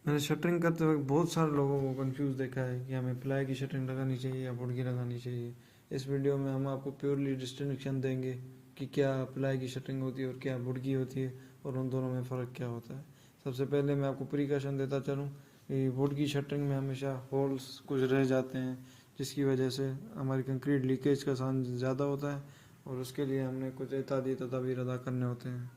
मैंने शटरिंग करते वक्त बहुत सारे लोगों को कंफ्यूज देखा है कि हमें प्लाई की शटरिंग लगानी चाहिए या वुड की लगानी चाहिए। इस वीडियो में हम आपको प्योरली डिस्टिंक्शन देंगे कि क्या प्लाई की शटरिंग होती है और क्या वुड की होती है और उन दोनों में फ़र्क क्या होता है। सबसे पहले मैं आपको प्रिकॉशन देता चलूँ कि वुड की शटरिंग में हमेशा होल्स कुछ रह जाते हैं, जिसकी वजह से हमारी कंक्रीट लीकेज का चांस ज़्यादा होता है और उसके लिए हमने कुछ एहतियाती तदाबीर अदा करने होते हैं।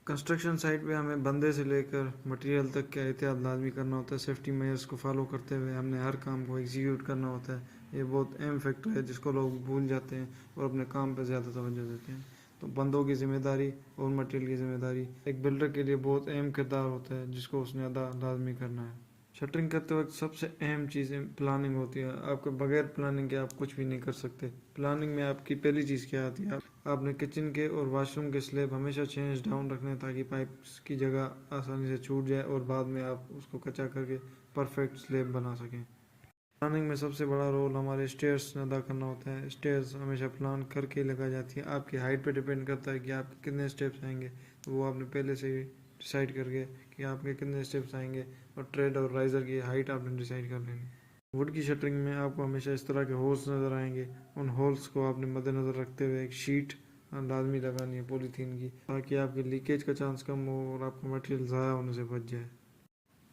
कंस्ट्रक्शन साइट पे हमें बंदे से लेकर मटेरियल तक का एहतियात लाजमी करना होता है। सेफ्टी मेजर्स को फॉलो करते हुए हमने हर काम को एग्जीक्यूट करना होता है। ये बहुत अहम फैक्टर है जिसको लोग भूल जाते हैं और अपने काम पे ज़्यादा तवज्जो देते हैं। तो बंदों की ज़िम्मेदारी और मटेरियल की ज़िम्मेदारी एक बिल्डर के लिए बहुत अहम किरदार होता है जिसको उसने अदा लाजमी करना है। शटरिंग करते वक्त सबसे अहम चीज़ें प्लानिंग होती है। आपके बगैर प्लानिंग के आप कुछ भी नहीं कर सकते। प्लानिंग में आपकी पहली चीज़ क्या आती है, आपने किचन के और वॉशरूम के स्लैब हमेशा चेंज डाउन रखने हैं ताकि पाइप्स की जगह आसानी से छूट जाए और बाद में आप उसको कच्चा करके परफेक्ट स्लैब बना सकें। प्लानिंग में सबसे बड़ा रोल हमारे स्टेयर्स ने अदा करना होता है। स्टेयर्स हमेशा प्लान करके लगाई जाती है। आपकी हाइट पे डिपेंड करता है कि आप कितने स्टेप्स आएंगे, तो वो आपने पहले से ही डिसाइड करके कि आपके कितने स्टेप्स आएंगे और ट्रेड और राइज़र की हाइट आपने डिसाइड कर लेनी। वुड की शटरिंग में आपको हमेशा इस तरह के होल्स नज़र आएंगे। उन होल्स को आपने मद्देनज़र रखते हुए एक शीट लाजमी लगानी है पॉलीथीन की, ताकि आपके लीकेज का चांस कम हो और आपका मटेरियल ज़ाया होने से बच जाए।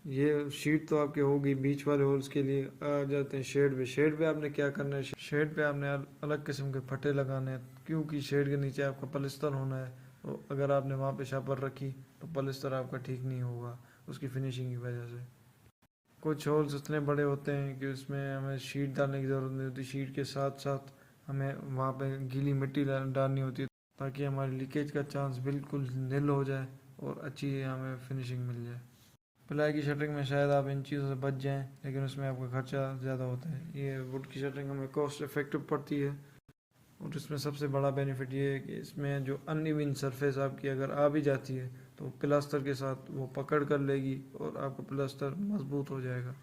ये शीट तो आपके होगी। बीच वाले होल्स के लिए आ जाते हैं शेड पे। शेड पे आपने क्या करना है, शेड पे आपने अलग किस्म के फटे लगाने हैं, क्योंकि शेड के नीचे आपका पलस्तर होना है। तो अगर आपने वहाँ पे शापर रखी तो पलस्तर आपका ठीक नहीं होगा उसकी फिनिशिंग की वजह से। कुछ होल्स इतने बड़े होते हैं कि उसमें हमें शीट डालने की ज़रूरत नहीं होती। शीट के साथ साथ हमें वहाँ पे गीली मिट्टी डालनी होती है ताकि हमारी लीकेज का चांस बिल्कुल निल हो जाए और अच्छी हमें फिनिशिंग मिल जाए। प्लाई की शटरिंग में शायद आप इन चीज़ों से बच जाएं, लेकिन उसमें आपका खर्चा ज़्यादा होता है। ये वुड की शटरिंग हमें कॉस्ट इफेक्टिव पड़ती है और इसमें सबसे बड़ा बेनिफिट ये है कि इसमें जो अनइवन सरफेस आपकी अगर आ भी जाती है तो प्लास्टर के साथ वो पकड़ कर लेगी और आपका प्लास्टर मजबूत हो जाएगा।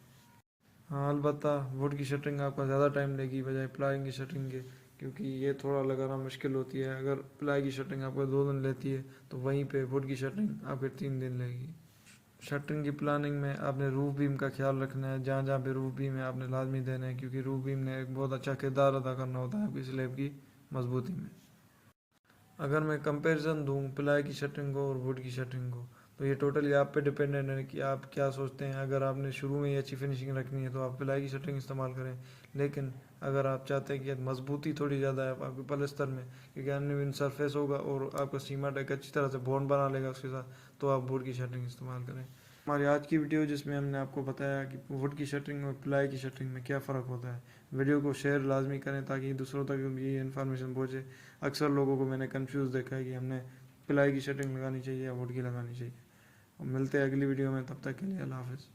हाँ, अलबत्ता वुड की शटरिंग आपका ज़्यादा टाइम लेगी बजाय प्लाई की शटरिंग के, क्योंकि ये थोड़ा लगाना मुश्किल होती है। अगर प्लाई की शटरिंग आपको 2 दिन लेती है तो वहीं पे वुड की शटरिंग आपके 3 दिन लेगी। शटरिंग की प्लानिंग में आपने रूफ बीम का ख्याल रखना है। जहाँ जहाँ पे रूफ बीम है आपने लाजमी देना है, क्योंकि रूफ बीम ने एक बहुत अच्छा किरदार अदा करना होता है आपकी स्लैब की मजबूती में। अगर मैं कंपैरिजन दूं प्लाई की शटरिंग को और वुड की शटरिंग को, तो ये टोटली आप पे डिपेंडेंट है कि आप क्या सोचते हैं। अगर आपने शुरू में ही अच्छी फिनिशिंग रखनी है तो आप प्लाई की शटरिंग इस्तेमाल करें, लेकिन अगर आप चाहते हैं कि मजबूती थोड़ी ज़्यादा है आपके पलस्तर में, क्योंकि अनइवन सरफेस होगा और आपका सीमेंट एक अच्छी तरह से बॉन्ड बना लेगा उसके साथ, तो आप वुड की शटरिंग इस्तेमाल करें। हमारी आज की वीडियो जिसमें हमने आपको बताया कि वुड की शटरिंग और प्लाई की शटरिंग में क्या फ़र्क होता है। वीडियो को शेयर लाजमी करें ताकि दूसरों तक भी ये इन्फॉर्मेशन पहुँचे। अक्सर लोगों को मैंने कंफ्यूज देखा है कि हमने प्लाई की शटरिंग लगानी चाहिए या वुड की लगानी चाहिए। और मिलते हैं अगली वीडियो में, तब तक के लिए अल्लाह हाफ़िज़।